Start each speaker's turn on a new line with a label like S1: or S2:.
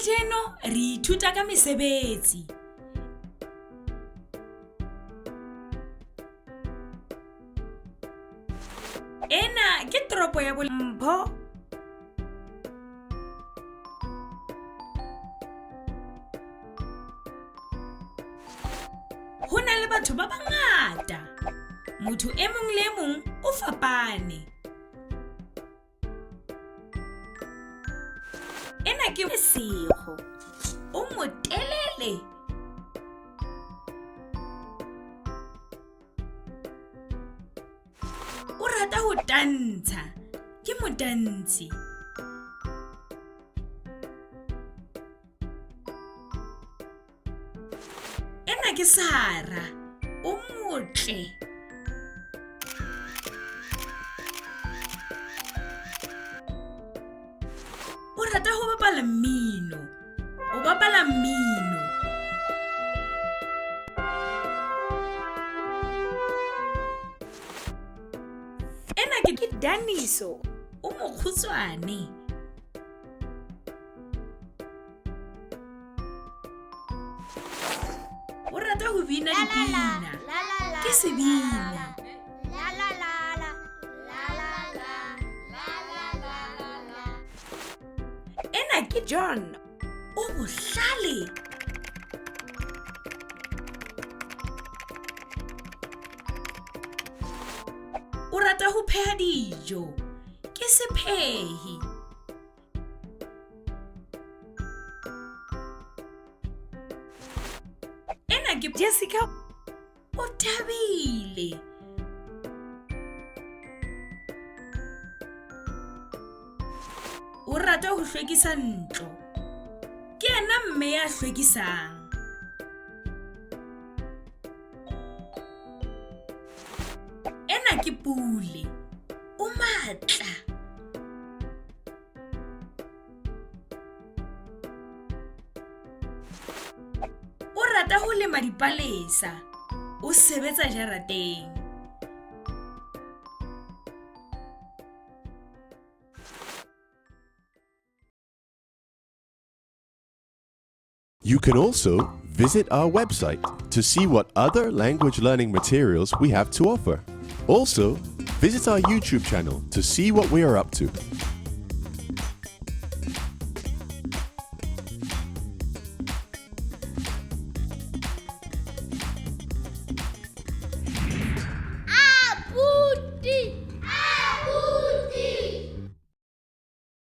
S1: Kajeno re ithuta ka mesebetsi. Ena ke toropo ya Mpho. Ho na le batho ba bangata. Motho e mong le mong o fapane. Ena ke Sekgo. O motelele. O rata ho tantsha. Ke motantshe. Ena ke Sara. O motle. O rata ho bapala mmino. O bapala mmino. Ena ke Daniso. O mokhutswane. O rata ho bina dipina. Ke sebina. Ena ke John. O bohlale. O rata ho pheha dijo. Ke sephehi. Ena ke Jessica. O thabile. O rata ho hlwekisa ntlo. Ke yena mme ya hlwekisang. Ena ke Pule. O matla. O rata ho lema dipalesa. O sebetsa jarateng.
S2: You can also visit our website to see what other language learning materials we have to offer. Also, visit our YouTube channel to see what we are up to.